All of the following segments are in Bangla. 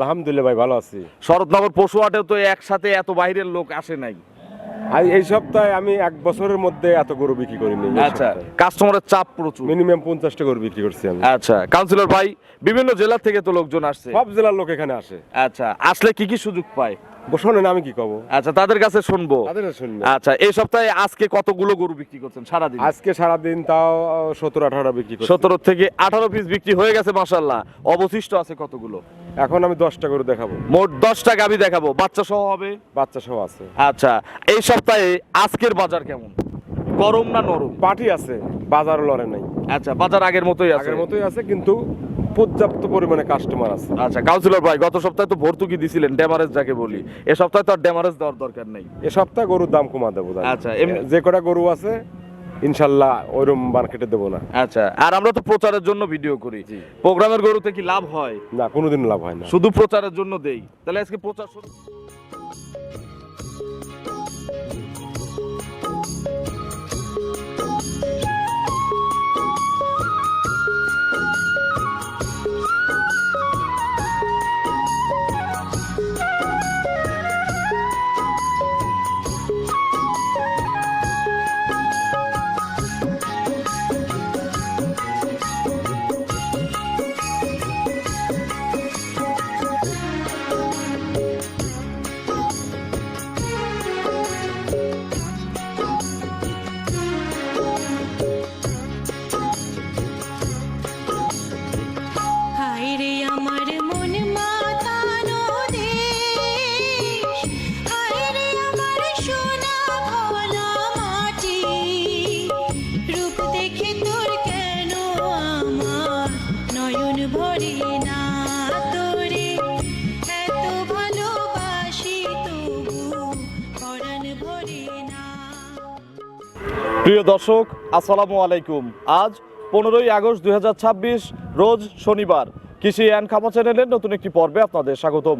আলহামদুলিল্লাহ ভাই, ভালো আছি। শরৎনগর পশু হাটেও তো একসাথে এত বাইরের লোক আসে নাই। আর এই সপ্তাহে আমি এক বছরের মধ্যে এত গরু বিক্রি করিনি। আচ্ছা, কাস্টমারের চাপ প্রচুর। মিনিমাম 50টা গরু বিক্রি করছি আমি। আচ্ছা, কাউন্সিলর ভাই, বিভিন্ন জেলা থেকে তো লোকজন আসছে। সব জেলার লোক এখানে আসে। আচ্ছা, আসলে কি কি সুযোগ পায়? শোনেন, আমি কি কব, আচ্ছা, তাদের কাছে শুনবো। শুনবেন। আচ্ছা, এই সপ্তাহে আজকে কতগুলো গরু বিক্রি করছেন সারাদিন? আজকে সারাদিন তাও 17-18 বিক্রি করছি। 17 থেকে 18 পিস বিক্রি হয়ে গেছে মাশাআল্লাহ। অবশিষ্ট আছে কতগুলো? এখন আমি 10টা গরু দেখাবো। মোট 10টা গাভী দেখাবো, বাচ্চা সহ হবে? বাচ্চা সহ আছে। আচ্ছা, এই সপ্তাহে আজকের বাজার কেমন? গরম না নরম? পাটি আছে, বাজারও লড়ে নাই। আচ্ছা, বাজার আগের মতোই আছে? আগের মতোই আছে, কিন্তু পর্যাপ্ত পরিমাণে কাস্টমার আছে। আচ্ছা, কাউন্সিলর ভাই, গত সপ্তাহে তো ভর্তুকি দিছিলেন, ড্যামারেজ যাকে বলি। এ সপ্তাহে তো আর ড্যামারেজ দেওয়ার দরকার নেই। এ সপ্তাহে গরুর দাম কমা দেবো। আচ্ছা, যে কটা গরু আছে ইনশাল্লাহ ওইরকম মার্কেটে দেবো না। আচ্ছা, আর আমরা তো প্রচারের জন্য ভিডিও করি। প্রোগ্রামের গরুতে কি লাভ হয়? না, কোনোদিন লাভ হয় না। শুধু প্রচারের জন্য দেই। তাহলে আজকে প্রচার শুরু। প্রিয় দর্শক, আসসালামু আলাইকুম। আজ 15ই আগস্ট 2026, রোজ শনিবার। কৃষি অ্যান্ড খামা চ্যানেলের নতুন একটি পর্বে আপনাদের স্বাগতম।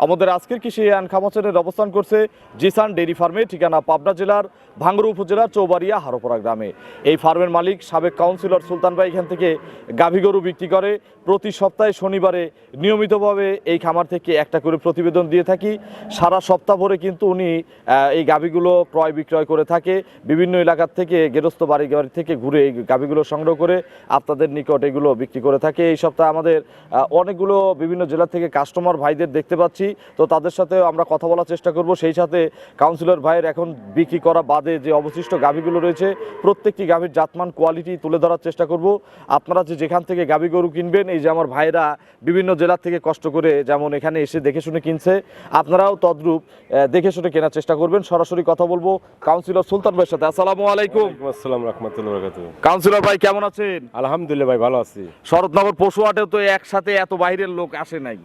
আমাদের আজকের কৃষি অ্যান্ড খামা চ্যানেল অবস্থান করছে জিসান ডেইরি ফার্মে, ঠিকানা পাবনা জেলার ভাঙ্গুড়া উপজেলার চৌবাড়িয়া হারোপাড়া গ্রামে। এই ফার্মের মালিক সাবেক কাউন্সিলর সুলতান ভাই এখান থেকে গাভী গরু বিক্রি করে। প্রতি সপ্তাহে শনিবারে নিয়মিতভাবে এই খামার থেকে একটা করে প্রতিবেদন দিয়ে থাকি। সারা সপ্তাহ ভরে কিন্তু উনি এই গাভীগুলো ক্রয় বিক্রয় করে থাকে। বিভিন্ন এলাকার থেকে, গেরস্ত বাড়ি থেকে ঘুরে এই গাভীগুলো সংগ্রহ করে আপনাদের নিকট এগুলো বিক্রি করে থাকে। এই সপ্তাহে আমাদের অনেকগুলো বিভিন্ন জেলা থেকে কাস্টমার ভাইদের দেখতে পাচ্ছি, তো তাদের সাথে আমরা কথা বলার চেষ্টা করব। সেই সাথে কাউন্সিলর ভাইয়ের এখন বিক্রি করা বাদে যে অবশিষ্ট গাভীগুলো রয়েছে, প্রত্যেকটি গাভীর জাতমান কোয়ালিটি তুলে ধরার চেষ্টা করব। আপনারা যেখান থেকে গাভী গরু কিনবেন, এই যে আমার ভাইরা বিভিন্ন জেলা থেকে কষ্ট করে যেমন এখানে এসে দেখে শুনে কিনছে, আপনারাও তদ্রূপ দেখে শুনে কেনার চেষ্টা করবেন। সরাসরি কথা বলবো কাউন্সিলর সুলতান ভাইয়ের সাথে। আসসালামু আলাইকুম। আসসালাম রাহমাতুল্লাহি ওয়া বারাকাতুহু। কাউন্সিলর ভাই, কেমন আছেন? আলহামদুলিল্লাহ ভাই, ভালো আছি। শরৎনগর পশু হাটেও তো একসাথে এত বাইরের লোক আসে নাই।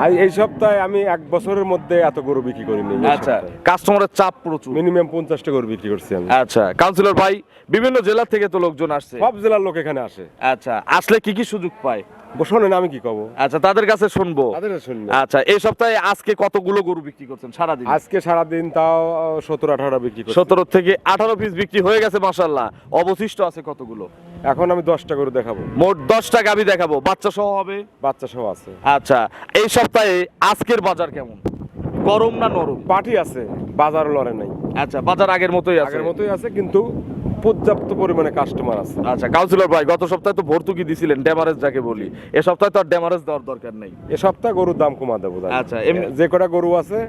আর এই সপ্তাহে আমি এক বছরের মধ্যে এত গরু বিক্রি করিনি। আচ্ছা, কাস্টমারের চাপ প্রচুর। মিনিমাম 50টা গরু বিক্রি করছি আমি। আচ্ছা, কাউন্সিলর ভাই, বিভিন্ন জেলা থেকে তো লোকজন আসছে। সব জেলার লোক এখানে আসে। আচ্ছা, আসলে কি কি সুযোগ পায়? শোনেন, আমি কি কব, আচ্ছা, তাদের কাছে শুনবো। শুনবেন। আচ্ছা, এই সপ্তাহে আজকে কতগুলো গরু বিক্রি করছেন সারাদিন? আজকে সারাদিন তাও 17-18 বিক্রি করছি। 17 থেকে 18 পিস বিক্রি হয়ে গেছে মাশাআল্লাহ। অবশিষ্ট আছে কতগুলো? এখন আমি 10টা গরু দেখাবো। মোট 10টা গাভী দেখাবো, বাচ্চা সহ হবে? বাচ্চা সহ আছে। আচ্ছা, এই সপ্তাহে আজকের বাজার কেমন? গরম না নরম? পাটি আছে, বাজারও লড়ে নাই। আচ্ছা, বাজার আগের মতোই আছে? আগের মতোই আছে, কিন্তু পর্যাপ্ত পরিমাণে কাস্টমার আছে। আচ্ছা, কাউন্সিলর ভাই, গত সপ্তাহে তো ভর্তুকি দিছিলেন, ড্যামারেজ যাকে বলি। এ সপ্তাহে তো আর ড্যামারেজ দেওয়ার দরকার নেই। এ সপ্তাহে গরুর দাম কমা দেবো। আচ্ছা, যে কটা গরু আছে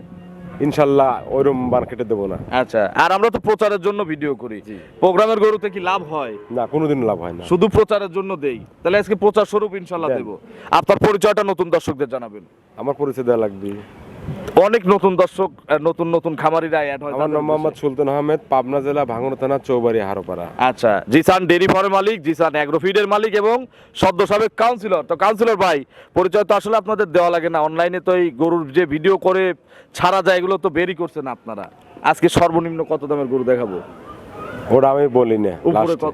ইনশাল্লাহ ওইরকম মার্কেটে দেবো না। আচ্ছা, আর আমরা তো প্রচারের জন্য ভিডিও করি। প্রোগ্রামের গরুতে কি লাভ হয়? না, কোনোদিন লাভ হয় না। শুধু প্রচারের জন্য দেই। তাহলে আজকে প্রচার স্বরূপ ইনশাল্লাহ দেব। আপনার পরিচয়টা নতুন দর্শকদের জানাবেন। আমার পরিচয় দেওয়া লাগবে। অনেক নতুন দর্শক, নতুন খামারিরা অ্যাড হয়। আমার নাম মোহাম্মদ সুলতান আহমেদ, পাবনা জেলা ভাঙ্গুড়া থানা চৌবাড়ি হারোপাড়া। আচ্ছা, জিসান ডেইরি ফার্মের মালিক, জিসান অ্যাগ্রোফিডের মালিক এবং সদ্য সাবেক কাউন্সিলর। তো কাউন্সিলর ভাই, পরিচয় তো আসলে আপনাদের দেওয়া লাগে না, অনলাইনে তো এই গরুর যে ভিডিও করে ছাড়া যায় এগুলো তো বেরই করছেন আপনারা। আজকে সর্বনিম্ন কত দামের গরু দেখাবো? ওটা আমি বলি না।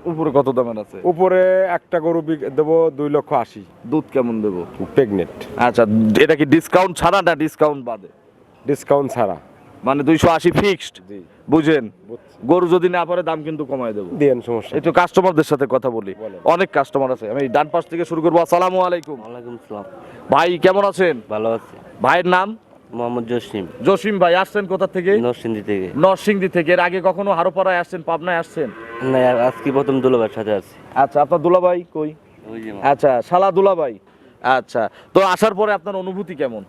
উপরে কত দামের আছে? উপরে একটা গরু দেবো 2,80,000। দুধ কেমন দেবো? প্রেগনেন্ট। আচ্ছা, এটা কি ডিসকাউন্ট ছাড়া না ডিসকাউন্ট বাদে? ডিসকাউন্ট ছাড়া। মানে 280 ফিক্সড? বুঝেন, গরু যদি না পারে দাম কিন্তু কমায় দেবো। দেন, সমস্যা। একটু কাস্টমারদের সাথে কথা বলি, অনেক কাস্টমার আছে। আমি ডান পাশ থেকে শুরু করবো। আসসালামু আলাইকুম। ওয়ালাইকুম আসসালাম। ভাই, কেমন আছেন? ভালো আছি। ভাইয়ের নাম? মোহাম্মদ জসিম, জসিম ভাই। আসছেন কোথা থেকে? নরসিংদী থেকে। নরসিংদী থেকে। এর আগে কখনো হারোপাড়ায় আসছেন, পাবনায় আসছেন? না, আজকে প্রথম দুলাভাইয়ের সাথে আছি। আচ্ছা, আপনার দুলাভাই কই? ওই যে আচ্ছা, শালা দুলাভাই। আচ্ছা, তো আসার পরে আপনার অনুভূতি কেমন?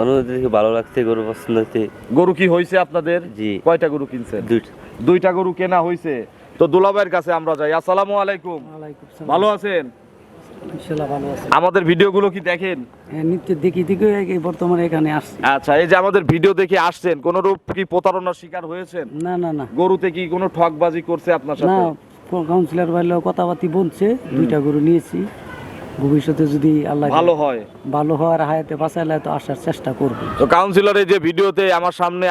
অনুভূতি থেকে ভালো লাগছে, গরু পছন্দ হচ্ছে। গরু কি হয়েছে আপনাদের? জি। কয়টা গরু কিনছেন? দুইটা গরু কেনা হয়েছে। তো দুলাভাইয়ের কাছে আমরা যাই। আসসালামু আলাইকুম। ভালো আছেন? ইনশাআল্লাহ ভালো আছে। আমাদের ভিডিওগুলো কি দেখেন? নিত্য দেখি বর্তমানে এখানে আসছি। আচ্ছা, এই যে আমাদের ভিডিও দেখে আসছেন, কোন রূপ কি প্রতারণার শিকার হয়েছেন? না না না গরুতে কি কোনো ঠকবাজি করছে আপনার না, সাথে? কাউন্সিলর ভাইলো কথাবার্তি বলছে, দুইটা গরু নিয়েছি। ভবিষ্যতে যদি আল্লাহ ভালো হওয়ার হায়াতে বাঁচাইলে তো আসার চেষ্টা করব। তো কাউন্সিলর এই যে ভিডিওতে আমার সামনে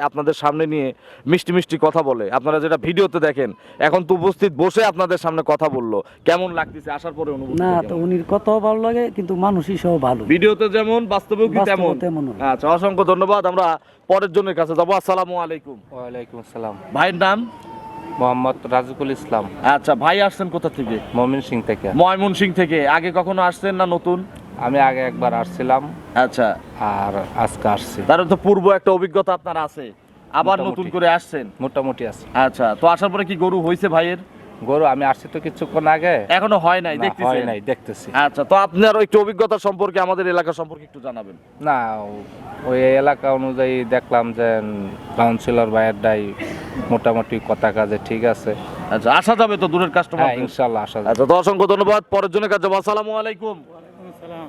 আপনাদের সামনে নিয়ে মিষ্টি মিষ্টি কথা বলে, আপনারা যেটা ভিডিওতে দেখেন, এখন তো উপস্থিত বসে আপনাদের সামনে কথা বললো, কেমন লাগতেছে আসার পরে অনুভূতি? না তো উনির কথাও ভালো লাগে, কিন্তু মানুষই সব ভালো। ভিডিওতে যেমন বাস্তবেও কি তেমন? তেমন। আচ্ছা, অসংখ্য ধন্যবাদ। আমরা পরের জনের কাছে যাবো। আসসালামু আলাইকুম। ওয়ালাইকুম আসসালাম। ভাইয়ের নাম? মোহাম্মদ রাজুকুল ইসলাম। আচ্ছা, ভাই আসছেন কোথা থেকে? ময়মনসিং থেকে। ময়মনসিং থেকে। আগে কখনো আসছেন না নতুন? আমি আগে একবার আসছিলাম, আচ্ছা, আর আজকে আসছি। তার তো পূর্ব একটা অভিজ্ঞতা আপনার আছে, আবার মোটামুটি। নতুন করে আসছেন। মোটামুটি আছে। আচ্ছা, তো আসার পরে কি গরু হয়েছে ভাইয়ের? গরু আমি আসছি তো কিছুক্ষণ আগে, এখনো হয় নাই, না, দেখতেছেন? হয় নাই, দেখতেছি। আচ্ছা, তো আপনার একটু অভিজ্ঞতা সম্পর্কে, আমাদের এলাকা সম্পর্কে একটু জানাবেন। না, ওই এলাকা অনুযায়ী দেখলাম যে কাউন্সিলর ভাইয়েরটাই মোটামুটি কথা কাজে ঠিক আছে। আচ্ছা, আসা যাবে তো দূরের কাস্টমার? হ্যাঁ, ইনশাল্লাহ আসা যাবে। আচ্ছা, তো অসংখ্য ধন্যবাদ। পরের জনের কাছে যাবো। আসসালামু আলাইকুম।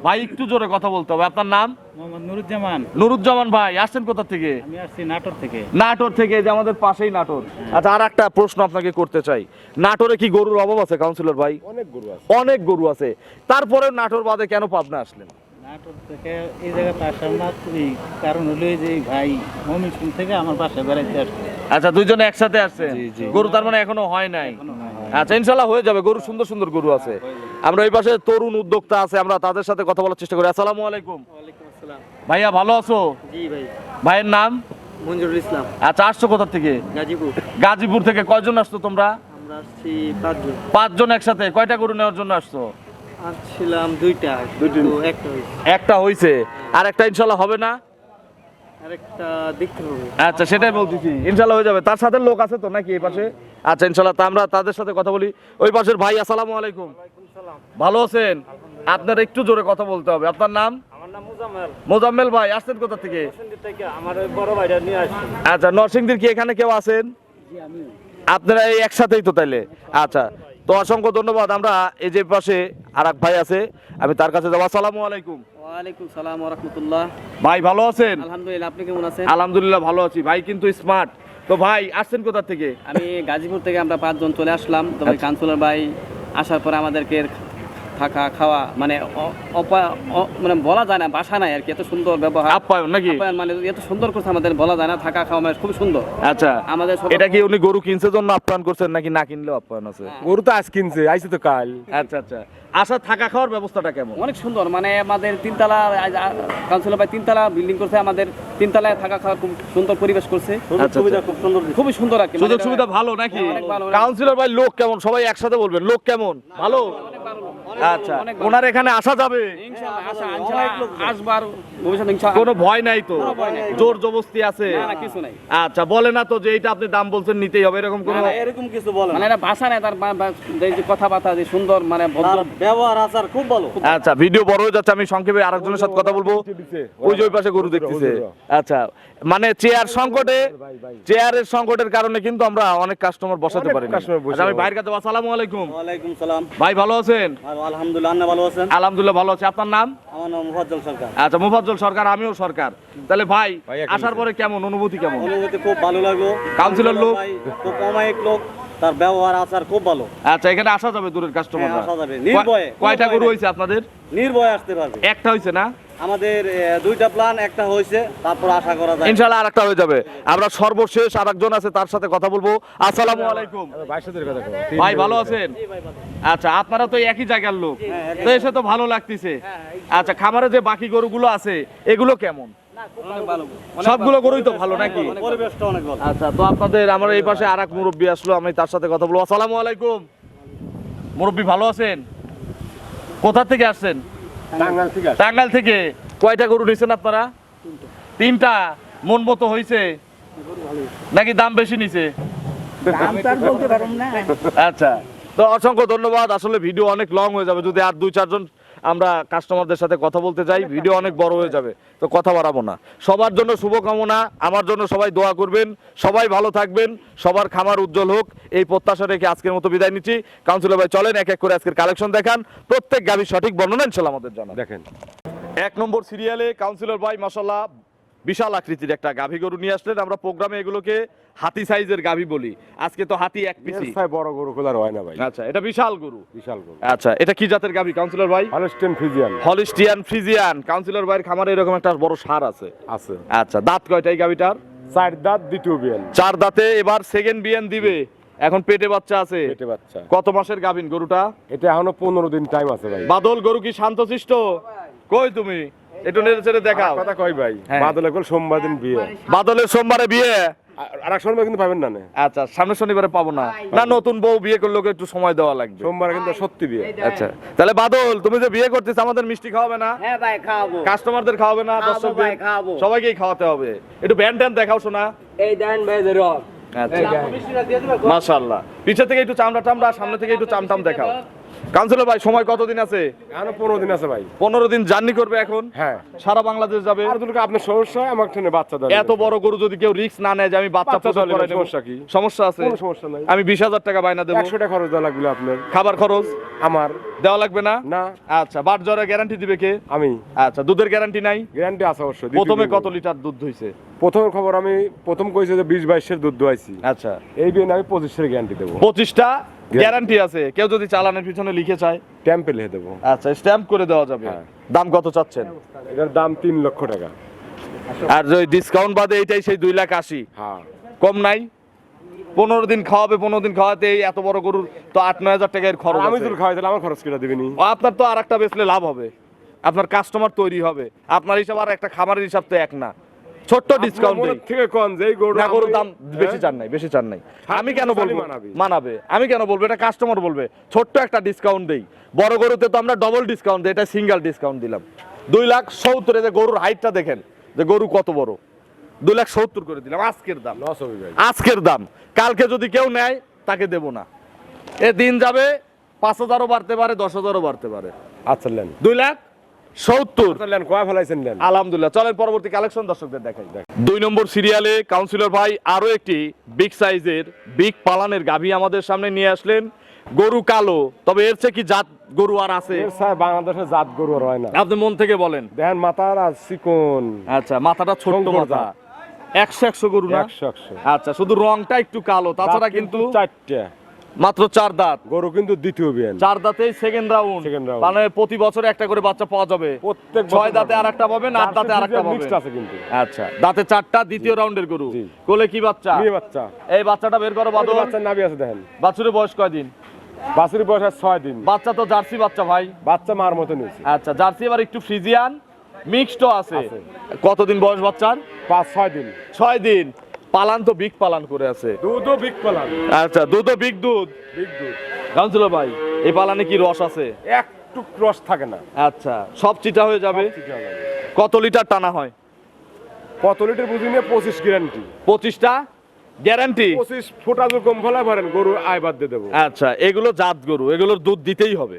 ভাই একটু জোরে কথা বলতে হবে। আপনার নাম? মোহাম্মদ নুরুজ্জামান। নুরুজ্জামান ভাই, আসছেন কোথা থেকে? আমি আসছি নাটোর থেকে। নাটোর থেকে, যে আমাদের পাশেই নাটোর। আচ্ছা, আর একটা প্রশ্ন আপনাকে করতে চাই, নাটোরে কি গরুর অভাব আছে কাউন্সিলর ভাই? অনেক গরু আছে। অনেক গরু আছে, তারপরে নাটোর বাদে কেন পাবনা আসলেন? নাটোর থেকে এই জায়গাতে আসার না তুমি কারণ হলো যে ভাই ময়মনসিং থেকে আমার বাসায় বেড়াইতে আসছে। আচ্ছা, দুইজনে একসাথে আসছেন। জি, জি। গরু তার মানে এখনো হয় নাই? আচ্ছা, ইনশাল্লাহ হয়ে যাবে। গরু সুন্দর সুন্দর গরু আছে। আমরা এই পাশে তরুণ উদ্যোক্তা আছে, আমরা তাদের সাথে কথা বলার চেষ্টা করি। আসসালামু আলাইকুম। ওয়ালাইকুম আসসালাম। ভাইয়া ভালো আছো? জি ভাই। ভাইয়ের নাম? মঞ্জুরুল ইসলাম। আচ্ছা, আসছো কোথা থেকে? গাজীপুর। গাজীপুর থেকে। কয়জন আসছো তোমরা? আমরা আসছি 5 জন। 5 জন একসাথে। কয়টা গরু নেওয়ার জন্য আসছো? আসছিলাম দুইটা, দুইটা। কিন্তু একটা হয়েছে। একটা হইছে, আর একটা ইনশাল্লাহ হবে না? আরেকটা দেখতে হবে। আচ্ছা, সেটাই বলতেছি, ইনশাল্লাহ হয়ে যাবে। তার সাথে লোক আছে তো নাকি এই পাশে? আচ্ছা, ইনশাল্লাহ তা আমরা তাদের সাথে কথা বলি। ওই পাশের ভাই, আসসালামু আলাইকুম। ভালো আছেন? আপনার একটু জোরে কথা বলতে হবে। আপনার নাম? আমার নাম মুজাম্মেল। মোজাম্মেল ভাই, আসছেন কোথা থেকে? থেকে আমার ওই বড় ভাইটা নিয়ে আসছি। আচ্ছা, নরসিংদীর কি এখানে কেউ আছেন? জি আমি। আপনারা এই একসাথেই তো তাইলে? আচ্ছা, তো অসংখ্য ধন্যবাদ। আমরা এই যে পাশে আর এক ভাই আছে, আমি তার কাছে যাবো। আসসালামু আলাইকুম। ওয়ালাইকুম সালাম ওয়া রাহমাতুল্লাহ। ভাই ভালো আছেন? আলহামদুলিল্লাহ, আপনি কেমন আছেন? আলহামদুলিল্লাহ ভালো আছি। ভাই কিন্তু স্মার্ট। তো ভাই আসছেন কোথা থেকে? আমি গাজীপুর থেকে, আমরা 5 জন চলে আসলাম। তবে আচ্ছা। কাউন্সিলর ভাই আসার পরে আমাদেরকে থাকা খাওয়া মানে মানে বলা যায় না, বাসা নাই আর কি, এত সুন্দর ব্যবহার, আপ্যায়ন নাকি? আপ্যায়ন মানে এত সুন্দর করছে আমাদের, বলা যায় না। থাকা খাওয়া মানে খুব সুন্দর। আচ্ছা, আমাদের এটা কি উনি গরু কিনছে জন্য আপ্যায়ন করছেন নাকি না কিনলেও আপ্যায়ন আছে? গরু তো আজ কিনছে, আইছে তো কাল। আচ্ছা আচ্ছা, আসা থাকা খাওয়ার ব্যবস্থাটা কেমন? অনেক সুন্দর, মানে আমাদের 3 তলা, কাউন্সিলর ভাই 3 তলা বিল্ডিং করছে, আমাদের 3 তলায় থাকা খাওয়ার খুব সুন্দর পরিবেশ করছে। আচ্ছা, সুবিধা খুব সুন্দর, খুবই সুন্দর আর কি। সুযোগ সুবিধা ভালো নাকি? হ্যাঁ, অনেক ভালো। কাউন্সিলর ভাই লোক কেমন? সবাই একসাথে বলবেন, লোক কেমন? ভালো? আচ্ছা, ওনার এখানে আসা যাবে? আসবার ভবিষ্যতে ইনশাআল্লাহ। কোনো ভয় নাই তো? জোর জবরদস্তি আছে? না, না, কিছু নাই। আচ্ছা, বলে না তো যে এইটা আপনি দাম বলছেন নিতেই হবে, এরকম কোনো? এরকম কিছু বলে মানে এটা ভাষা নেই তার, এই যে কথাবার্তা যে সুন্দর, মানে ভদ্র ব্যবহার আচার খুব ভালো। আচ্ছা, ভিডিও বড় হয়ে যাচ্ছে, আমি সংক্ষেপে আরেকজনের সাথে কথা বলবো। ওই যে ওই পাশে গরু দেখতেছে। আচ্ছা, মানে চেয়ারের সংকটের কারণে কিন্তু আমরা অনেক কাস্টমার বসাতে পারি না। আচ্ছা, আমি বাইরের কাছে। আসসালামু আলাইকুম। ওয়ালাইকুম সালাম। ভাই ভালো আছেন? আলহামদুলিল্লাহ, আপনি ভালো আছেন? আলহামদুলিল্লাহ ভালো আছি। আপনার নাম? আমার নাম মুফাজ্জল সরকার। আচ্ছা, মুফাজ্জল সরকার। আমিও সরকার। তাহলে ভাই আসার পরে কেমন অনুভূতি, কেমন? অনুভূতি খুব ভালো লাগলো। কাউন্সিলর লোক খুব অমায়িক লোক, তার ব্যবহার আচার খুব ভালো। আচ্ছা, এখানে আসা যাবে দূরের কাস্টমার? হ্যাঁ, আসা যাবে নির্ভয়ে। কয়টা গরু হয়েছে আপনাদের? নির্ভয়ে আসতে পারবে। একটা হয়েছে না? আমাদের 2টা প্ল্যান, একটা হয়েছে, তারপর আশা করা যায় ইনশাআল্লাহ আরেকটা হয়ে যাবে। আমরা সর্বশেষ আরেকজন আছে, তার সাথে কথা বলবো। আসসালামু আলাইকুম। ভাই ভালো আছেন? আচ্ছা, আপনারা তো একই জায়গার লোক, তো এসে তো ভালো লাগতেছে। আচ্ছা, খামারে যে বাকি গরুগুলো আছে এগুলো কেমন? সবগুলো গরুই তো ভালো নাকি? পরিবেশটা অনেক ভালো। আচ্ছা, তো আপনাদের আমার এই পাশে আরেক মুরব্বী আসলো, আমি তার সাথে কথা বলবো। আসসালামু আলাইকুম। মুরব্বী ভালো আছেন? কোথা থেকে আসছেন? টাঙ্গাইল থেকে। টাঙ্গাইল থেকে। কয়টা গরু নিছেন আপনারা? তিনটা। মন মতো হয়েছে নাকি দাম বেশি নিছে? আচ্ছা, তো অসংখ্য ধন্যবাদ। আসলে ভিডিও অনেক লং হয়ে যাবে যদি আর 2-4 জন আমরা কাস্টমারদের সাথে কথা বলতে যাই, ভিডিও অনেক বড় হয়ে যাবে, তো কথা বাড়াবো না। সবার জন্য শুভকামনা, আমার জন্য সবাই দোয়া করবেন, সবাই ভালো থাকবেন, সবার খামার উজ্জ্বল হোক, এই প্রত্যাশা রেখে আজকের মতো বিদায় নিচ্ছি। কাউন্সিলর ভাই চলেন এক এক করে আজকের কালেকশন দেখান, প্রত্যেক গাভীর সঠিক বর্ণনা ইনশাআল্লাহ আমাদের জানান। দেখেন 1 নম্বর সিরিয়ালে কাউন্সিলর ভাই মাশাআল্লাহ বিশাল আকৃতির একটা গাভী গরু নিয়ে আসলেন। আমরা প্রোগ্রামে এগুলোকে হাতি সাইজের গাভী বলি, আজকে তো হাতি এক পিসি। বড় গরু খোলার হয় না ভাই, আচ্ছা, এটা বিশাল গরু। বিশাল গরু। আচ্ছা, এটা কি জাতের গাভী কাউন্সিলর ভাই? Holstein Friesian. Holstein Friesian. Councillor ভাইয়ের খামারে এরকম একটা বড় সার আছে। আছে। আচ্ছা, দাঁত কয়টা এই গাভীটার? 4 দাঁত, দ্বিতীয় বিয়ান। 4 দাঁতে, এবার সেকেন্ড বিয়ান দিবে। এখন পেটে বাচ্চা আছে। পেটে বাচ্চা। কত মাসের গাভীন গরুটা? এটা এখনো 15 দিন টাইম আছে ভাই। বাদল গরু কি শান্তশিষ্ট? কই তুমি একটু নেড়ে চেড়ে দেখাও। কথা কই ভাই, হ্যাঁ। বাদলে কল সোমবার দিন বিয়ে। বাদলের সোমবারে বিয়ে? আর এক শনিবার কিন্তু পাবেন না। আচ্ছা, সামনের শনিবারে পাবো না? না, নতুন বউ বিয়ে করলে ওকে একটু সময় দেওয়া লাগবে। সোমবার কিন্তু সত্যি বিয়ে। আচ্ছা, তাহলে বাদল তুমি যে বিয়ে করতেছ আমাদের মিষ্টি খাওয়াবে না? হ্যাঁ ভাই খাওয়াবো। কাস্টমারদের খাওয়াবে না? দর্শকদের খাওয়াবো। সবাইকেই খাওয়াতে হবে। একটু ব্যান্ড ট্যান দেখাও শোনা। এই দেন ভাই রব। আচ্ছা, মাশাআল্লাহ। পিছে থেকে একটু চামড়া টামড়া, সামনে থেকে একটু চামটাম দেখাও। কাউন্সিলর ভাই সময় কতদিন আছে? এখনো 15 দিন আছে ভাই। 15 দিন জার্নি করবে এখন? হ্যাঁ। সারা বাংলাদেশ যাবে? আর যদি আপনার সমস্যা হয় আমার ঠেনে বাচ্চা দেন। এত বড় গরু যদি কেউ রিস্ক না নেয় যে আমি বাচ্চা বাচ্চা প্রসব দলে করাই নেব, সমস্যা কি? সমস্যা আছে? কোনো সমস্যা নাই। আমি 20,000 টাকা বায়না দেবো। 100 টাকা খরচ দেওয়া লাগবে আপনার। খাবার খরচ আমার দেওয়া লাগবে না? না। আচ্ছা, বাট জ্বরের গ্যারান্টি দিবে কে? আমি। আচ্ছা, দুধের গ্যারান্টি নাই? গ্যারান্টি আছে অবশ্যই। প্রথমে কত লিটার দুধ হইছে? প্রথম খবর আমি প্রথম কইছে যে 20-22 দুধ দোয়াইছি। আচ্ছা, এই বিয়ে আমি 25 গ্যারান্টি দেবো। 25টা গ্যারান্টি আছে। কেউ যদি চালানের পিছনে লিখে চায় ট্যাম্পে লিখে দেবো। আচ্ছা, স্ট্যাম্প করে দেওয়া যাবে। হ্যাঁ। দাম কত চাচ্ছেন? এটার দাম 3 লক্ষ টাকা। আর ওই ডিসকাউন্ট বাদে এইটাই সেই 2,80,000। হ্যাঁ। কম নাই? 15 দিন খাওয়াবে, 15 দিন খাওয়াতে এই এত বড় গরুর তো 8-9 টাকার খরচ আমি আছে। যদি খাওয়াই তাহলে আমার খরচ কেটে দিবেনি। আপনার তো আরেকটা বেচলে লাভ হবে, আপনার কাস্টমার তৈরি হবে। আপনার হিসাব আর একটা খামারের হিসাব তো এক না। ছোট্ট ডিসকাউন্ট দেই। থেকে কোন যে এই গরু না, গরুর দাম বেশি চান নাই, বেশি চান নাই। আমি কেন বলবো? মানাবে। আমি কেন বলবো? এটা কাস্টমার বলবে। ছোট্ট একটা ডিসকাউন্ট দেই। বড় গরুতে তো আমরা ডবল ডিসকাউন্ট দিই, এটা সিঙ্গেল ডিসকাউন্ট দিলাম। 2,70,000। যে গরুর হাইটটা দেখেন যে গরু কত বড়। 2,70,000 করে দিলাম আজকের দাম। লস হবে ভাই। আজকের দাম। কালকে যদি কেউ নেয় তাকে দেব না। এ দিন যাবে, 5,000ও বাড়তে পারে, 10,000ও বাড়তে পারে। আচ্ছা নেন। 2,70,000। আচ্ছা নেন, কয় ফেলাইছেন নেন। আলহামদুলিল্লাহ। চলেন পরবর্তী কালেকশন দর্শকদের দেখাই। 2 নম্বর সিরিয়ালে কাউন্সিলর ভাই আরো একটি বিগ সাইজের বিগ পালানের গাভী আমাদের সামনে নিয়ে আসলেন। গরু কালো, তবে এর চেয়ে কি জাত গরু আর আছে? এর স্যার বাংলাদেশে জাত গরু আর হয় না। আপনি মন থেকে বলেন। দেখেন মাথার আর চিকন। আচ্ছা, মাথাটা ছোট্ট শঙ্কর মাথা। জাত। 100 গরু না? 100। আচ্ছা, শুধু রংটা একটু কালো, তাছাড়া কিন্তু 4টা মাত্র 4 দাঁত। গরু কিন্তু দ্বিতীয় বিয়ান। 4 দাঁতেই সেকেন্ড রাউন্ড। Second round। মানে প্রতি বছরে একটা করে বাচ্চা পাওয়া যাবে। প্রত্যেক 6 দাঁতে আরেকটা পাবেন, 8 দাঁতে আরেকটা পাবেন। মিক্সড আছে কিন্তু। আচ্ছা, দাঁতে 4টা, দ্বিতীয় রাউন্ডের গরু। জি। কোলে কি বাচ্চা? মেয়ে বাচ্চা। এই বাচ্চাটা বের করো বাদল। বাচ্চার নাভি আছে দেখেন। বাছুরের বয়স কয়দিন? বাছুরের বয়স আর 6 দিন। বাচ্চা তো জার্সি বাচ্চা ভাই। বাচ্চা মার মতো নিয়েছে। আচ্ছা, জার্সি এবার একটু ফ্রিজিয়ান মিক্সড আছে। আছে। কতদিন বয়স বাচ্চার? 5-6 দিন। 6 দিন। পালান তো বিগ পালান করে আছে। দুধও বিগ পালান। আচ্ছা, দুধও বিগ দুধ। বিগ দুধ। কাউন্সিলর ভাই, এই পালানে কি রস আছে? একটু রস থাকে না। আচ্ছা, সব চিটা হয়ে যাবে। ঠিক আছে। কত লিটার টানা হয়? কত লিটার বুঝি নিয়ে 25 গ্যারান্টি। 25টা গ্যারান্টি। 25 ফোঁটা যদি কম ফলা ভরেন গরু আয় বাদ দিয়ে দেবো। আচ্ছা, এগুলো জাত গরু, এগুলোর দুধ দিতেই হবে।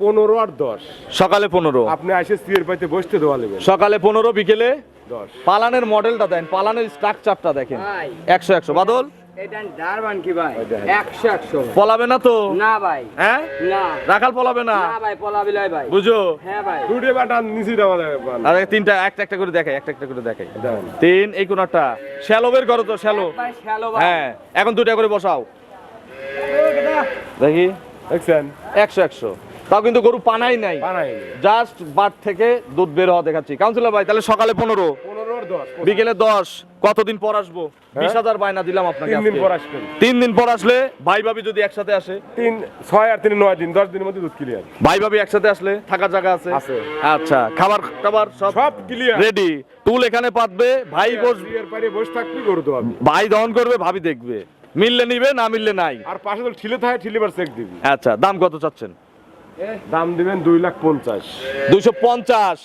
15 আর 10। সকালে 15, আপনি এসে স্ত্রীর পাইতে বসতে দেওয়া নেবেন। সকালে 15, বিকেলে 10। পালানের মডেলটা দেন, পালানের স্ট্রাকচারটা দেখেন। ভাই। 100 বাদল এটা ডারবান কি ভাই? ওই দেখেন। 100 পলাবে না তো? না ভাই। হ্যাঁ, না। রাখাল পলাবে না? না ভাই, পলাবিলাই ভাই। বুঝো? হ্যাঁ ভাই। দুটো বাটা নিচে দেওয়া যাবে। আরে তিনটা একটা একটা করে দেখাই, একটা একটা করে দেখাই। দেখেন। 3, এই কোনটা শ্যালো বের করো তো, শ্যালো। ভাই শ্যালো ভাই। হ্যাঁ, এখন 2টা করে বসাও দেখি। দেখছেন? 100 তাও কিন্তু গরু পানাই নাই, বানাই। জাস্ট বাট থেকে দুধ বের হওয়া দেখাচ্ছি। কাউন্সিলর ভাই, তাহলে সকালে 15, 15 আর 10। বিকেলে 10। কতদিন পর আসবো? 20,000 বায়না দিলাম আপনাকে। 3 দিন আজকে। পর আসবেন। 3 দিন পর আসলে ভাই ভাবি যদি একসাথে আসে? 6 আর 3 9 দিন, 10 দিনের মধ্যে দুধ ক্লিয়ার। ভাই ভাবি একসাথে আসলে থাকার জায়গা আছে? আছে। আচ্ছা, খাবার টাবার সব সব ক্লিয়ার। রেডি। টুল এখানে পাতবে, ভাই বসবে, বিয়ের পারে বসে থাকবি গরু তো আপনি। ভাই দহন করবে, ভাবি দেখবে। মিললে নিবে, না মিললে নাই। আর পাশে তো ঠিলে থাকে, ঠিলিবার চেক দিবি। আচ্ছা, দাম কত চাচ্ছেন? দাম দিবেন 2,50,000। 250।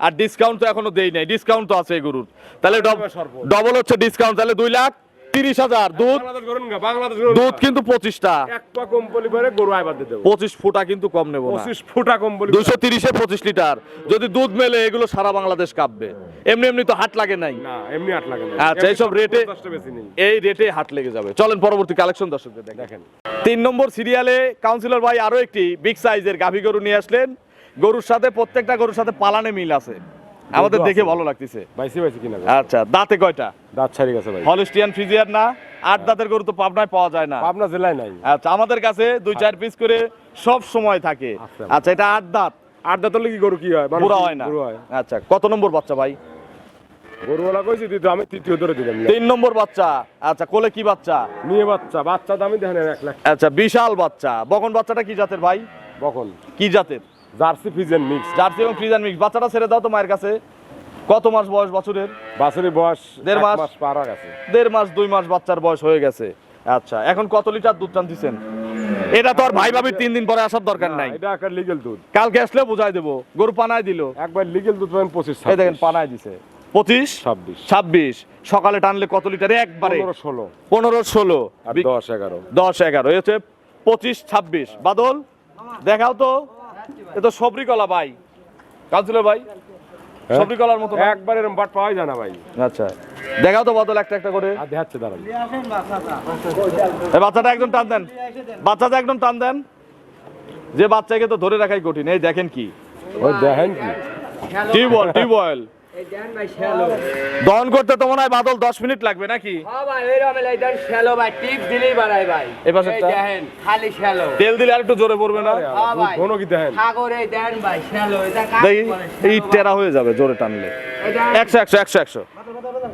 আর ডিসকাউন্ট তো এখনো দেই নাই, ডিসকাউন্ট তো আছে এই গরুর, তাহলে সর্বোচ্চ। ডবল হচ্ছে ডিসকাউন্ট, তাহলে 2,30,000 দুধ। বাংলাদেশ গরু না, বাংলাদেশ গরু দুধ কিন্তু 25টা, এক পা কম পলি করে গরু আইবার দিয়ে দেবো। 25 ফুটা কিন্তু কম নেব না, 25 ফুটা কম পলি 230-এ 25 লিটার যদি দুধ মেলে এগুলো সারা বাংলাদেশ কাঁপবে। এমনি এমনি তো হাট লাগে নাই। না, এমনি 8 লাগে না। আচ্ছা, এইসব রেটে 50টা বেশি নেই। এই রেটে হাট লেগে যাবে। চলেন পরবর্তী কালেকশন দর্শকদের দেখেন 3 নম্বর সিরিয়ালে কাউন্সিলর ভাই আরো একটি বিগ সাইজের গাভী গরু নিয়ে আসলেন। গরুর সাথে প্রত্যেকটা গরুর সাথে পালানে মিল আছে, আমাদের দুধও দেখে আছে। ভালো লাগতেছে। বাইসি কিনা গো। আচ্ছা, দাঁতে কয়টা? দাঁত ছাড়ি গেছে ভাই। হলস্টিয়ান ফ্রিজিয়ান না? 8 দাঁতের গরু তো পাবনায় পাওয়া যায় না। পাবনা জেলায় নাই। আচ্ছা, আমাদের কাছে 2-4 পিস করে সব সময় থাকে। আচ্ছা। আচ্ছা, এটা 8 দাঁত, 8 দাঁত হলে কি গরু কি হয়? বুড়া হয় না। বুড়া হয়। আচ্ছা, কত নম্বর বাচ্চা ভাই? গরুওয়ালা কইছি দিতে, আমি তৃতীয় ধরে দিলাম। 3 নম্বর বাচ্চা। আচ্ছা, কোলে কি বাচ্চা? নিয়ে বাচ্চা দামি দেখেন 1 লাখ। আচ্ছা, বিশাল বাচ্চা। বকন বাচ্চাটা কি জাতের ভাই? বকন কি জাতের? Jersey Friesian mix. জার্সি এবং ফ্রিজিয়ান মিক্স। বাচ্চাটা ছেড়ে দাও তো মায়ের কাছে। কত মাস বয়স বছরের? বাছুরের বয়স 1.5 মাস। 1 মাস পার হয়ে গেছে। 1.5 মাস 2 মাস বাচ্চার বয়স হয়ে গেছে। আচ্ছা, এখন কত লিটার দুধ টানতেছেন? এটা তো আর ভাই ভাবি 3 দিন পরে আসার দরকার নাই, এটা একটা লিগ্যাল দুধ। কালকে আসলে বুঝাই দেবো। গরু পানায় দিল, একবার লিগ্যাল দুধ পাবেন 25 এই দেখেন পানায় দিছে 25 26 26। সকালে টানলে কত লিটারে? একবারে 15 16 15 16 আর 10 11। 10 11 এই হচ্ছে 25 26। বাদল দেখাও তো, এ তো সবরি কলা ভাই, কাউন্সিলর ভাই, সবরি কলার মতো না? একবার এরকম বাট পাওয়াই যায় না ভাই। আচ্ছা, দেখাও তো বাদল একটা একটা করে। আর দেখাচ্ছে দাঁড়ান। এই বাচ্চাটা একদম টান দেন, বাচ্চাটা একদম টান দেন। যে বাচ্চাকে তো ধরে রাখাই কঠিন। এই দেখেন কি ওই দেখেন কি টিউবওয়েল দহন করতে তো মনে হয় বাদল 10 মিনিট লাগবে নাকি? এই পাশেরটা? তেল দিলে আর একটু জোরে পড়বে না? কোনো কি দেখেন দেখি এই টেরা হয়ে যাবে জোরে টানলে। 100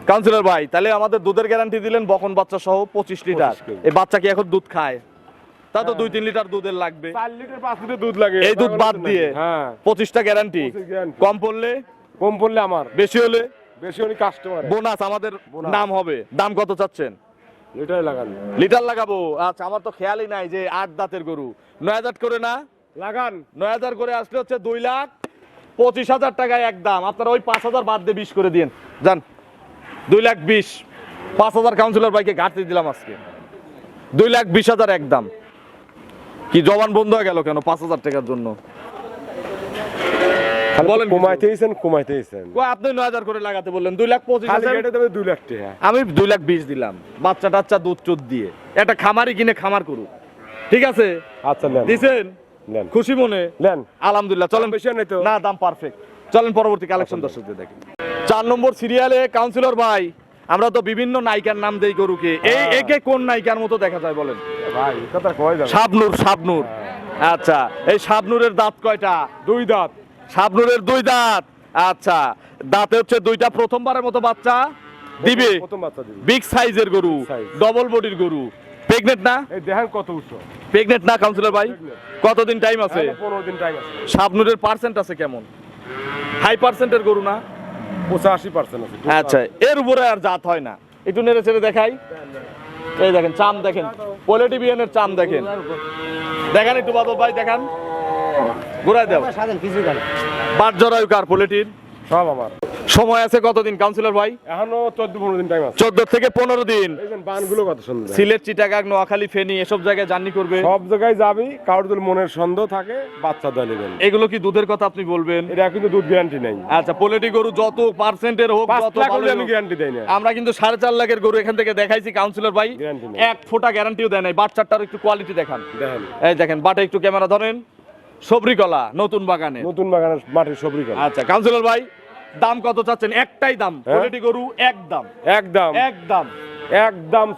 কাউন্সিলর ভাই, তাহলে আমাদের দুধের গ্যারান্টি দিলেন বকন বাচ্চা সহ 25 লিটার। এই বাচ্চা কি এখন দুধ খায়? তা তো 2-3 লিটার দুধের লাগবে। 4 লিটার 5 লিটার দুধ লাগে। এই দুধ বাদ দিয়ে হ্যাঁ 25টা গ্যারান্টি। 25 guarantee। কম পড়লে? কম পড়লে আমার, বেশি হলে বেশি হলে কাস্টমার বোনাস আমাদের বোনাস। নাম হবে। দাম কত চাচ্ছেন? লিটারে লাগান। লিটার লাগাবো। আচ্ছা, আমার তো খেয়ালই নাই যে 8 দাঁতের গরু 9,000 করে না? লাগান 9,000 করে আসলে হচ্ছে 2,25,000 টাকায় একদম। আপনারা ওই 5,000 বাদ দিয়ে 20 করে দিন, যান 2,20,000। 5,000 কাউন্সিলর ভাইকে ঘাটতি দিলাম আজকে। 2,20,000 একদম। কি জবান বন্ধ হয়ে গেল কেন 5,000 টাকার জন্য? বলেন কমাইতেইছেন। কই আপনি 9,000 করে লাগাতে বললেন, খালি 2,25,000। কেটে দেবে 2 লাখ টাকা। আমি 2,20,000 দিলাম। বাচ্চা টাচ্চা দুধ চোদ দিয়ে একটা খামারি কিনে খামার করুক, ঠিক আছে? আচ্ছা নেন দিছেন নেন খুশি মনে? নেন। আলহামদুলিল্লাহ। চলেন, দাম বেশি নাই তো? না দাম পারফেক্ট। চলেন পরবর্তী কালেকশন দর্শকদের দেখেন। 4 নম্বর সিরিয়ালে কাউন্সিলর ভাই, আমরা তো বিভিন্ন নায়িকার নাম দেই গরুকে। এই একে কোন নায়িকার মতো দেখা যায় বলেন? ভাই কথা কয় যাবে। শাবনূর। আচ্ছা, এই শাবনূরের দাঁত কয়টা? 2 দাঁত। শাবনূরের 2 দাঁত। আচ্ছা, দাঁতে হচ্ছে 2টা। প্রথমবারের মতো বাচ্চা দিবে। প্রথম বাচ্চা দিবে। বিগ সাইজের গরু, size। ডবল বডির গরু। প্রেগনেন্ট না? এই দেখেন কত উচ্চ। প্রেগনেন্ট না কাউন্সিলর ভাই? কতদিন টাইম আছে? 15 দিন টাইম আছে। শাবনূরের পার্সেন্ট আছে কেমন? হাই পার্সেন্টের গরু না? 85% আছে। আচ্ছা, এর উপরে আর জাত হয় না। একটু নেড়ে চেড়ে দেখাই। এই দেখেন চাম, দেখেন কোয়ালিটি বিয়ানের চাম, দেখেন দেখেন একটু বাদল ভাই দেখান, ঘুরাই দাও। বাট জরায়ু কার পোলেটির? সব আমার। সময় আছে কতদিন কাউন্সিলর ভাই? এখনো 14-15 দিন টাইম আছে। 14 থেকে 15 দিন। দেখেন বানগুলো কত সুন্দর। সিলেট, চিটাগাং, নোয়াখালী, ফেনী এসব জায়গায় জার্নি করবে। সব জায়গায় যাবি, কারোর যদি মনের সন্দেহ থাকে বাচ্চা দলে নেবেন। এগুলো কি দুধের কথা আপনি বলবেন? এটা কিন্তু দুধ গ্যারান্টি নাই। আচ্ছা, পোলেটি গরু যত পার্সেন্টের হোক, 5 যত লাখ ভালো হলে আমি হোক, গ্যারান্টি দেই না। আমরা কিন্তু 4.5 লাখের গরু এখান থেকে দেখাইছি কাউন্সিলর ভাই, Guarantee নেই। 1 ফোঁটা গ্যারান্টিও দেয় নাই। বাচ্চাটার একটু কোয়ালিটি দেখান। দেখেন এই দেখেন বাটে একটু ক্যামেরা ধরেন। সবরি কলা নতুন বাগানে। নতুন বাগানের মাটির সবরি কল। আচ্ছা কাউন্সিলর ভাই, দাম কত চাচ্ছেন? একটাই দাম, কোয়ালিটি গরু একদম একদম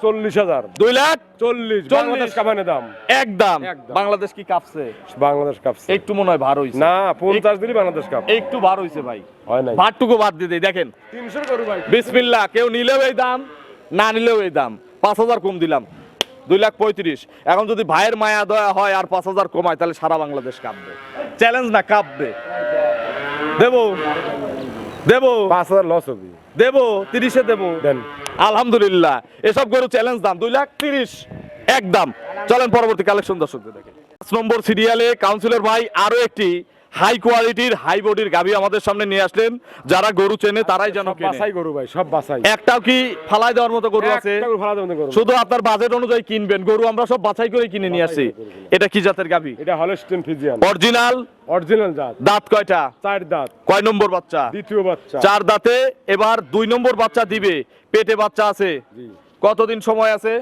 40,000। 2,40,000 বাংলাদেশ কামানে দাম। একদম। একদম। বাংলাদেশ কি কাঁপছে? বাংলাদেশ কাপছে একটু মনে হয় ভার হইছে। না, 50 দিনই বাংলাদেশ কাপ একটু ভার হইছে ভাই। হয় নাই। ভারটুকু বাদ দিয়ে দেই, দেখেন 300 করু ভাই। বিসমিল্লাহ। কেউ নিলেও এই দাম, না নিলেও এই দাম। 5,000 কম দিলাম, 2,35,000। এখন যদি ভাইয়ের মায়া দয়া হয় আর 5,000 কমায়, তাহলে সারা বাংলাদেশ কাঁপবে। চ্যালেঞ্জ না, কাঁপবে। দেবো 5,000 লস হবে। দেবো 30-এ দেবো। দেন। আলহামদুলিল্লাহ। এসব গরু চ্যালেঞ্জ দাম 2,30,000 একদম। চলেন পরবর্তী কালেকশন দর্শকদের দেখেন। 5 নম্বর সিরিয়ালে কাউন্সিলর ভাই আরো একটি হাই কোয়ালিটির হাই বডির গাভী আমাদের সামনে নিয়ে আসলেন। যারা গরু চেনে তারাই যেন সব কেনে। বাছাই গরু ভাই, সব বাছাই। একটাও কি ফালাই দেওয়ার মতো গরু আছে? একটা গরু ফালা দেবেন গরু। শুধু আপনার বাজেট অনুযায়ী কিনবেন। গরু আমরা সব বাছাই করে কিনে নিয়ে আসছি। এটা কি জাতের গাভী? এটা হলস্টেইন ফ্রিজিয়ান, অরিজিনাল। অরিজিনাল জাত। দাঁত কয়টা? 4 দাঁত, কয় নম্বর বাচ্চা? দ্বিতীয় বাচ্চা। 4 দাঁতে, এবার 2 নম্বর বাচ্চা দিবে। পেটে বাচ্চা আছে। জি। কতদিন সময় আছে?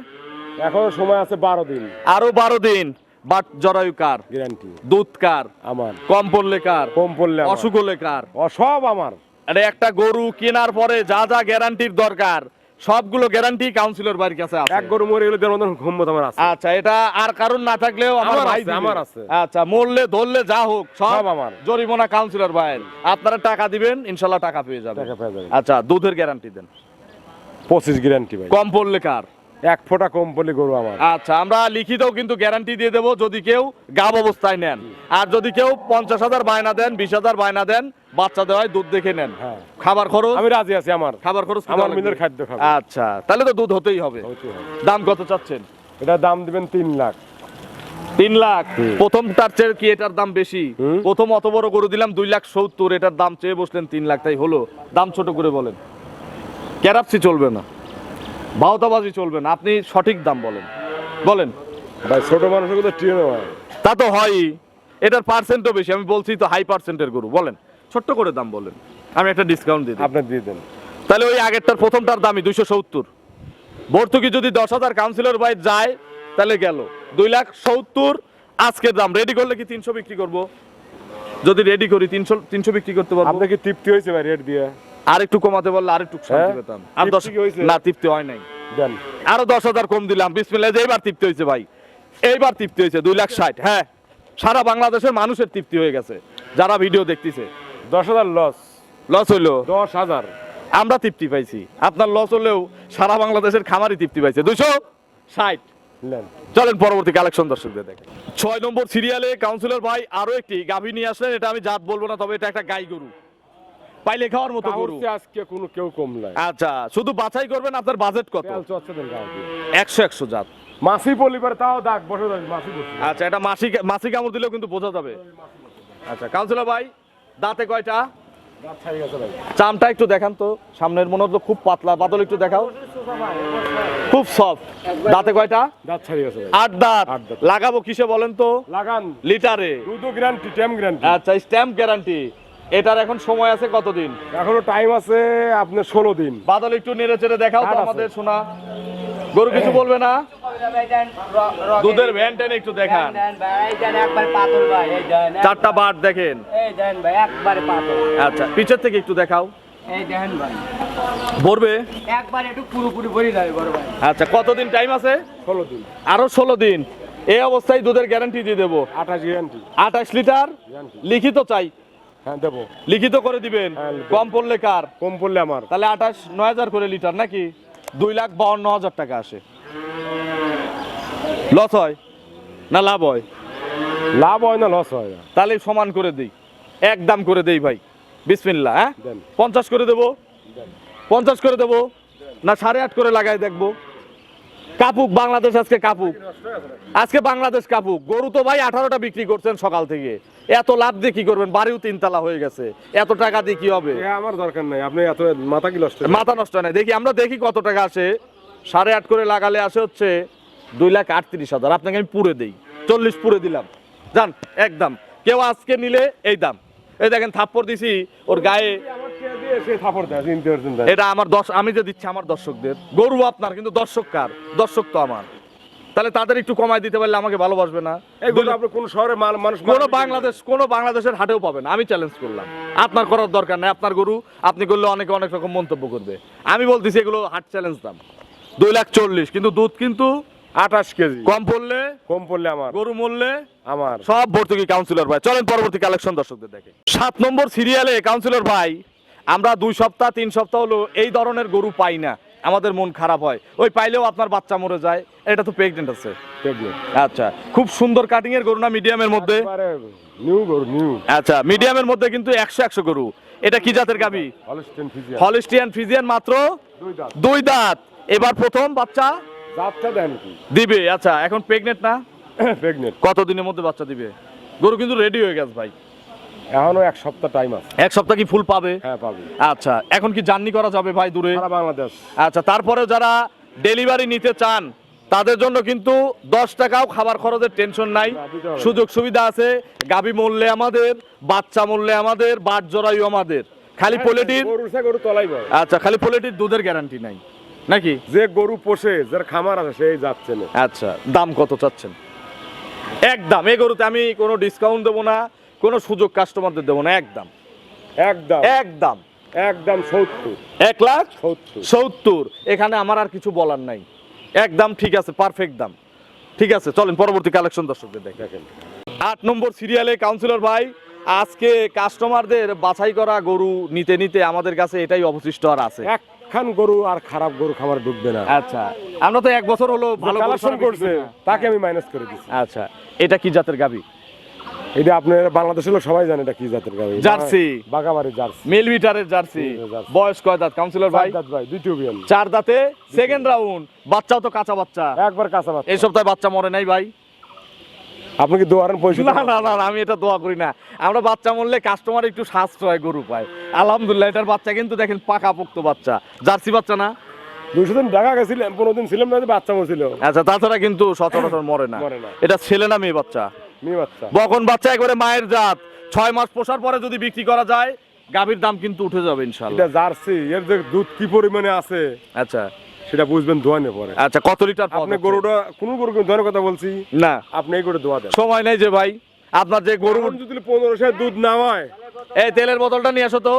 এখনো সময় আছে 12 দিন। আরো 12 দিন। বাট জরায়ু কার? গ্যারান্টি দুধ কার? আমার। কম পড়লে কার? কম পড়লে আমার। অসুখ হলে কার? সব আমার। আরে একটা গরু কেনার পরে যা যা গ্যারান্টির দরকার সবগুলো গ্যারান্টি কাউন্সিলর বাড়ির কাছে আছে। এক গরু মরে গেলে দেড় মতন ঘুমত আমার আছে। আচ্ছা, এটা আর কারণ না থাকলেও আমার আমার ভাই আছে, দিবে। আমার আছে। আচ্ছা, মরলে ধরলে যা হোক সব সব আমার। জরিমানা কাউন্সিলর ভাইয়ের। আপনারা টাকা দিবেন, ইনশাল্লাহ টাকা পেয়ে যাবেন। টাকা পেয়ে যাবেন। আচ্ছা, দুধের গ্যারান্টি দেন। 25 গ্যারান্টি ভাই। কম পড়লে কার? 1 ফোঁটা কম পড়লে গরু আমার। আচ্ছা, আমরা লিখিতও কিন্তু গ্যারান্টি দিয়ে দেবো যদি কেউ গাব অবস্থায় নেন। আর যদি কেউ 50,000 বায়না দেন, 20,000 বায়না দেন, বাচ্চা দেওয়ায় দুধ দেখে নেন। হ্যাঁ। খাবার খরচ? আমি রাজি আছি। আমার খাবার খরচ কি আমার দেওয়া লাগবে? মিলের খাদ্য খাবো। আচ্ছা, তাহলে তো দুধ হতেই হবে। হইতে হবে। দাম কত চাচ্ছেন? এটা দাম দিবেন 3 লাখ। 3 লাখ। প্রথমটার চেয়ে কি এটার দাম বেশি? হুম। প্রথম অত বড় গরু দিলাম 2,70,000, এটার দাম চেয়ে বসলেন 3 লাখ, তাই হলো? দাম ছোট করে বলেন। ক্যারাপসি চলবে না, বাউতাবাজি চলবে না, আপনি সঠিক দাম বলেন। বলেন। ভাই ছোট মানুষের কথা ট্রেনে হয়। তা তো হয়ই, এটার পার্সেন্টও বেশি। আমি বলছি তো হাই পার্সেন্টের গরু। বলেন, ছোট্ট করে দাম বলেন, আমি একটা ডিসকাউন্ট দিই। আপনি দিয়ে দেন। তাহলে ওই আগেরটার প্রথমটার দামই 270। ভর্তুকি যদি 10,000 কাউন্সিলর বাইর যায় তাহলে গেল 2,70,000 আজকের দাম। রেডি করলে কি 300 বিক্রি করব? যদি রেডি করি 300 বিক্রি করতে পারবো। আপনার কি তৃপ্তি হয়েছে ভাই রেট দিয়ে? আর একটু কমাতে বললে আর একটু শান্তি হ্যাঁ? পেতাম। আর 10 তৃপ্তি কি হয়েছে? না, তৃপ্তি হয় নাই। দেন। আরো 10,000 কম দিলাম। বিসমিল্লাহ, এইবার তৃপ্তি হয়েছে ভাই, এইবার তৃপ্তি হয়েছে। 2,60,000। হ্যাঁ, সারা বাংলাদেশের মানুষের তৃপ্তি হয়ে গেছে যারা ভিডিও দেখতেছে। 10,000 লস। লস হইলো? 10,000। আমরা তৃপ্তি পাইছি। আপনার লস হলেও সারা বাংলাদেশের খামারই তৃপ্তি পাইছে। 260। নেন। চলেন পরবর্তী কালেকশন দর্শকদের দেখেন। 6 নম্বর সিরিয়ালে কাউন্সিলর ভাই আরো একটি গাভী নিয়ে আসলেন। এটা আমি জাত বলবো না, তবে এটা একটা গাই গরু, পাইলে খাওয়ার মতো গরু। কাউরতে আজকে কোনো কেউ কম নাই। আচ্ছা, শুধু বাছাই করবেন। আপনার বাজেট কত? তেল চচ্ছে দেন গাও দিয়ে। 100 জাত। মাসি পলিবার তাও দাগ বসে যাবে মাসি বসে। আচ্ছা, এটা মাসি কামড় দিলেও কিন্তু বোঝা যাবে। আচ্ছা, কাউন্সিলর ভাই দাঁতে কয়টা? দাঁত ছাই গেছে ভাই। চামটা একটু দেখান তো, সামনের মনে হচ্ছে খুব পাতলা, বাদল একটু দেখাও। খুব সফট। দাঁতে কয়টা? দাঁত ছাই গেছে ভাই। 8 দাঁত। 8 দাঁত। লাগাবো কিসে বলেন তো? লাগান। লিটারে। দুধ গ্যারান্টি, টাইম গ্যারান্টি। আচ্ছা, স্ট্যাম্প গ্যারান্টি। এটার এখন সময় আছে কতদিন? এখনো টাইম আছে আপনার 16 দিন। বাদল একটু নেড়ে চেড়ে দেখাও তো কাট আছে। আমাদের শোনা। গরু কিছু বলবে না? দুধের ভ্যান টেন একটু দেখান। চারটা বাট দেখেন। আচ্ছা, পিছের থেকে একটু দেখাও। ভরবে? আচ্ছা, কতদিন টাইম আছে? 16 দিন। আরো 16 দিন। এই অবস্থায় দুধের গ্যারান্টি দিয়ে দেবো। 28 গ্যারান্টি। 28 লিটার। গ্যারান্টি। লিখিত চাই? হ্যাঁ দেবো। লিখিত করে দিবেন। হ্যাঁ, লিখিত। কম পড়লে কার? কম পড়লে আমার। তাহলে 28 9,000 করে লিটার নাকি? 2,52,000 টাকা আসে। লস হয় না লাভ হয়? লাভ হয় না লস হয় না। তাহলে সমান করে দেই, একদম করে দেই ভাই। বিসমিল্লাহ। হ্যাঁ, দেন। 50 করে দেবো। 50 করে দেবো না 8.5 করে লাগাই দেখবো। কাপুক বাংলাদেশ আজকে, কাপুক আজকে বাংলাদেশ কাপুক। গরু তো ভাই 18টা বিক্রি করছেন সকাল থেকে। এত লাভ দিয়ে কি করবেন? বাড়িও 3 তালা হয়ে গেছে, এত টাকা দিয়ে কি হবে? এ আমার দরকার নাই। আপনি এত মাথা কি নষ্ট? মাথা নষ্ট নাই। দেখি আমরা দেখি কত টাকা আসে। 8.5 করে লাগালে আসে হচ্ছে 2,38,000। আপনাকে আমি পুরে দেই, 40 পুরে দিলাম। জান একদম। কেউ আজকে নিলে এই দাম। এই দেখেন থাপ্পড় দিছি ওর গায়ে। আমার কে দিয়ে সে থাপড় দেয় চিনতে পারছেন ভাই। এটা আমার আমি যে দিচ্ছি আমার দর্শকদের। গরু আপনার, কিন্তু দর্শক কার? দর্শক তো আমার। তাহলে তাদের একটু কমায় দিতে পারলে আমাকে ভালোবাসবে না? এইগুলো আপনি কোন শহরে মানুষ কোন বাংলাদেশের হাটেও পাবেন। আমি চ্যালেঞ্জ করলাম। আপনার করার দরকার নাই। আপনার গরু আপনি করলে অনেকে অনেক রকম মন্তব্য করবে। আমি বলতেছি এগুলো হাট চ্যালেঞ্জ দাম 2,40,000, কিন্তু দুধ কিন্তু 28 কেজি। কম পড়লে? কম পড়লে আমার। গরু মূল্যে আমার। সব ভর্তুকি কাউন্সিলর ভাই। চলেন পরবর্তী কালেকশন দর্শকদের দেখে। 7 নম্বর সিরিয়ালে কাউন্সিলর ভাই আমরা 2 সপ্তাহ 3 সপ্তাহ হলো এই ধরনের গরু পাই না। আমাদের মন খারাপ হয়। ওই পাইলেও আপনার বাচ্চা মরে যায়। এটা তো প্রেগনেন্ট আছে। আচ্ছা, খুব সুন্দর কাটিং এর গরু না মিডিয়ামের মধ্যে? নিউ গরু, নিউ। আচ্ছা, মিডিয়ামের মধ্যে কিন্তু 100 গরু। এটা কি জাতের গাবি? Holstein Friesian. হলিস্টিয়ান ফ্রিজিয়ান, মাত্র 2 দাঁত। এবার প্রথম বাচ্চা জাতটা দেন কি? দিবে। আচ্ছা, এখন প্রেগনেন্ট না? প্রেগনেন্ট। কত দিনের মধ্যে বাচ্চা দিবে? গরু কিন্তু রেডি হয়ে গেছে ভাই। এখনো 1 সপ্তাহ টাইম আছে। 1 সপ্তাহ কি ফুল পাবে? হ্যাঁ পাবি। আচ্ছা, এখন কি জার্নি করা যাবে ভাই দূরে? সারা বাংলাদেশ। আচ্ছা, তারপরে যারা ডেলিভারি নিতে চান তাদের জন্য কিন্তু 10 টাকাও খাবার খরচের টেনশন নাই, সুযোগ সুবিধা আছে। গাবি মূল্যে আমাদের, বাচ্চা মূল্যে আমাদের, বাট জরায়ু আমাদের। খালি পোলেটির, গরু তলাই বয়। আচ্ছা, খালি পোলেটির দুধের গ্যারান্টি নাই নাকি? যে গরু পোষে, যার খামার আছে সেই যাচ্ছে না। আচ্ছা, দাম কত চাচ্ছেন? একদম এই গরুতে আমি কোনো ডিসকাউন্ট দেবো না, কোনো সুযোগ কাস্টমারদের দেবো না, একদম একদম একদম একদম 70। 1,70,000। এখানে আমার আর কিছু বলার নাই, একদম ঠিক আছে, পারফেক্ট দাম। ঠিক আছে, চলেন পরবর্তী কালেকশন দর্শকদের দেখেন। 8 নম্বর সিরিয়ালে কাউন্সিলর ভাই, আজকে কাস্টমারদের বাছাই করা গরু নিতে নিতে আমাদের কাছে এটাই অবশিষ্ট আর আছে। একখান গরু আর খারাপ গরু খামারে ঢুকবে না। আচ্ছা, আমরা তো 1 বছর হলো ভালো কালেকশন করছে, তাকে আমি মাইনাস করে দিচ্ছি। আচ্ছা, এটা কি জাতের গাবি? এটা আপনার বাংলাদেশের লোক সবাই জানে এটা কি জাতের গাবি। জার্সি, বাগাবাড়ি জার্সি, মিলমিটারের জার্সি। জার্সি। বয়স কয় দাঁত কাউন্সিলর ভাই? 4 দাঁত ভাই, 2টি বিয়ান। 4 দাঁতে, সেকেন্ড রাউন্ড। বাচ্চাও তো কাঁচা বাচ্চা, একবার কাঁচা বাচ্চা। এই সপ্তাহে বাচ্চা মরে নাই ভাই? আপনি কি দোয়ারেন পয়সা? না না না, আমি এটা দোয়া করি না। আমরা বাচ্চা মরলে কাস্টমার একটু সাশ্রয় গরু পায়। আলহামদুলিল্লাহ, এটার বাচ্চা কিন্তু দেখেন পাকাপোক্ত বাচ্চা, জার্সি বাচ্চা না? 200 দিন ঢাকা গেছিলাম, 15 দিন ছিলাম না, বাচ্চা মরছিল। আচ্ছা, তাছাড়া কিন্তু সচরাচর মরে না। মরে না। এটা ছেলে না মেয়ে বাচ্চা? মেয়ে বাচ্চা। বকন বাচ্চা, একবারে মায়ের জাত। 6 মাস পোষার পরে যদি বিক্রি করা যায়, গাভীর দাম কিন্তু উঠে যাবে ইনশাআল্লাহ। এটা জার্সি, এর যে দুধ কি পরিমাণে আছে আচ্ছা সেটা বুঝবেন দোয়ানে পরে। আচ্ছা, কত লিটার পাওয়া আপনি যাচ্ছে? গরুটা কোন গরু দোয়ানের কথা বলছি না, আপনি এই করে দোয়া দেন। সময় নেই যে ভাই, আপনার যে গরু। গরু যদি 1500 দুধ না হয়, এই তেলের বোতলটা নিয়ে আসো তো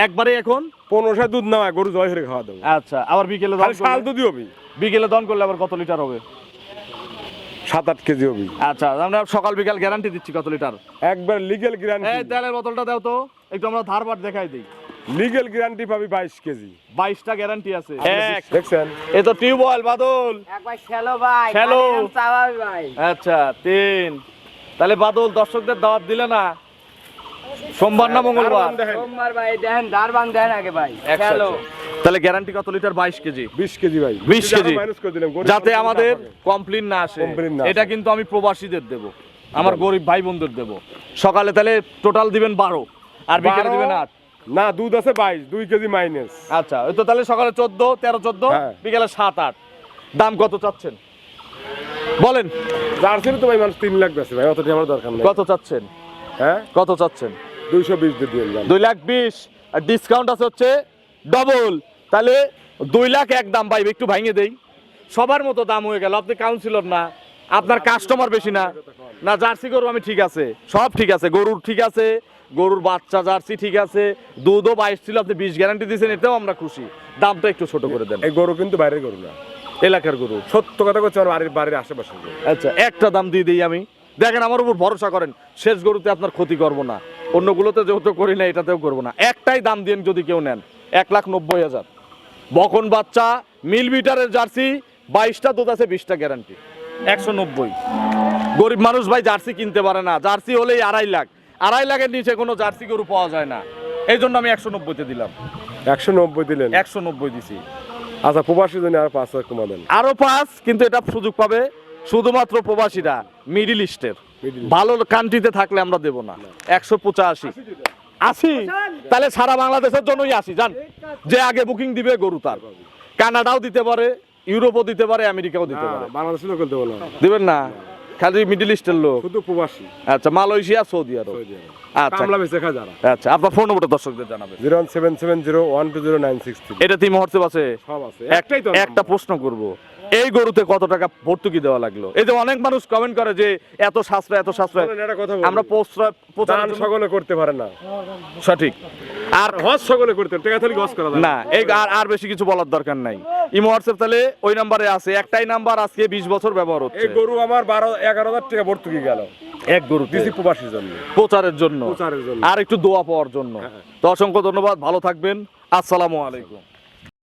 একবারে এখন। 1500 দুধ না হয়, গরু জয় হয়ে খাওয়া দেবো। আচ্ছা, আবার বিকেলে দন খালি শাল করলে? দুধই হবে। বিকেলে দন করলে আবার কত লিটার হবে? 7-8 কেজি হবে। আচ্ছা, আমরা সকাল বিকাল গ্যারান্টি দিচ্ছি। কত লিটার? একবার লিগ্যাল এই গ্যারান্টি। তেলের বোতলটা দাও তো একটু, আমরা ধারবাট দেখাই দিই। লিগ্যাল গ্যারান্টি পাবি 22 কেজি। 22টা গ্যারান্টি আছে। এক, দেখছেন? এ তো টিউবওয়েল বাদল। একবার শ্যালো ভাই, শ্যালো। পানির দাম চাওয়াই ভাই। আচ্ছা, 3। তাহলে বাদল দর্শকদের দাওয়াত দিলে না? সোমবার না মঙ্গলবার? সোমবার ভাই দেখেন, দারবান দেন আগে ভাই। একশো, শ্যালো। একশো। তাহলে গ্যারান্টি কত লিটার? 22 কেজি। 20 কেজি ভাই। 20 কেজি। মাইনাস করে দিলাম, গরু যাতে সব আমাদের না থাকে। কমপ্লেইন না আসে। Complaint না এটা আসে। কিন্তু আমি প্রবাসীদের দেব, আমার গরিব ভাই বোনদের দেব। সকালে তাহলে টোটাল দিবেন 12, আর বিকেলে 12 দিবেন 8। না, দুধ আছে 22, 2 কেজি মাইনাস। আচ্ছা, ওই তো তাহলে সকালে 14, 13, 14, হ্যাঁ। বিকেলে 7, 8। দাম কত চাচ্ছেন বলেন? জার্সির তো ভাই মানুষ 3 লাখ বেচে ভাই, অতটা আমার দরকার নেই। কত চাচ্ছেন? হ্যাঁ, কত চাচ্ছেন? 220 দিয়ে দিন জান। 2,20,000, আর ডিসকাউন্ট আছে হচ্ছে ডবল। তাহলে 2 লাখ এক দাম ভাই, একটু ভাঙিয়ে দেই। সবার মতো দাম হয়ে গেল। আপনি কাউন্সিলর না, আপনার কাস্টমার বেশি না? না, জার্সি গরু আমি ঠিক আছে, সব ঠিক আছে, গরুর ঠিক আছে, গরুর বাচ্চা জার্সি ঠিক আছে, দুধও 22 ছিল, আপনি 20 গ্যারান্টি দিয়েছেন, এটাও আমরা খুশি। দামটা একটু ছোট করে দেন। এই গরু কিন্তু বাইরের গরু না, এলাকার গরু। সত্য কথা বলছি, আমার বাড়ির আশেপাশে গরু। আচ্ছা, একটা দাম দিয়ে দিই আমি, দেখেন আমার উপর ভরসা করেন, শেষ গরুতে আপনার ক্ষতি করবো না। অন্যগুলোতে যেহেতু করি না, এটাতেও করবো না। একটাই দাম দিয়ে যদি কেউ নেন, 1,90,000। বকন বাচ্চা, মিলমিটারের জার্সি, 22টা দুধ আছে, 20টা গ্যারান্টি, 190। গরিব মানুষ ভাই জার্সি কিনতে পারে না, জার্সি হলেই 2.5 লাখ। 2.5 লাখের নিচে কোনো জার্সি গরু পাওয়া যায় না, এই জন্য আমি 190-তে দিলাম। 190 দিলেন? 190 দিছি। আচ্ছা, প্রবাসীর জন্য আর 5 লাখ কমা দেন। আরো 5, কিন্তু এটা সুযোগ পাবে শুধুমাত্র প্রবাসীরা, মিডিল ইস্টের। ভালো কান্ট্রিতে থাকলে আমরা দেব না। 185। 80? তাহলে সারা বাংলাদেশের জন্যই 80 জান, যে আগে বুকিং দিবে গরু তার। কানাডাও দিতে পারে, ইউরোপও দিতে পারে, আমেরিকাও দিতে পারে। বাংলাদেশের লোক দেবো না, দিবেন না? খালি মিডিল ইস্টের লোক? শুধু প্রবাসী। আচ্ছা, মালয়েশিয়া, সৌদি আরব। আচ্ছা কামলা বেচে খা যারা। আচ্ছা, আপনার ফোন নম্বরটা দর্শকদের জানাবেন। 01770120963। এটা তিন হোয়াটসঅ্যাপ আছে? সব আছে। একটাই তো। একটা প্রশ্ন করব, এই গরুতে কত টাকা ভর্তুকি দেওয়া লাগলো? এই যে অনেক মানুষ কমেন্ট করে যে এত সাশ্রয়, এত সাশ্রয়। একটা কথা বলি, আমরা দান সকলে করতে পারে না। সঠিক। আর হজ সকলে করতে টাকা থাকলে হজ করা যায় না, এই আর বেশি কিছু বলার দরকার নাই। ইমো হোয়াটসঅ্যাপ তাহলে ওই নাম্বারে আছে, একটাই নাম্বার, আজকে 20 বছর ব্যবহার হচ্ছে। এই গরু আমার 12-11,000 টাকা ভর্তুকি গেল এক গরু দিছি প্রবাসীর জন্য, প্রচারের জন্য, প্রচারের জন্য। আর একটু দোয়া পাওয়ার জন্য। তো অসংখ্য ধন্যবাদ, ভালো থাকবেন, আসসালামু আলাইকুম।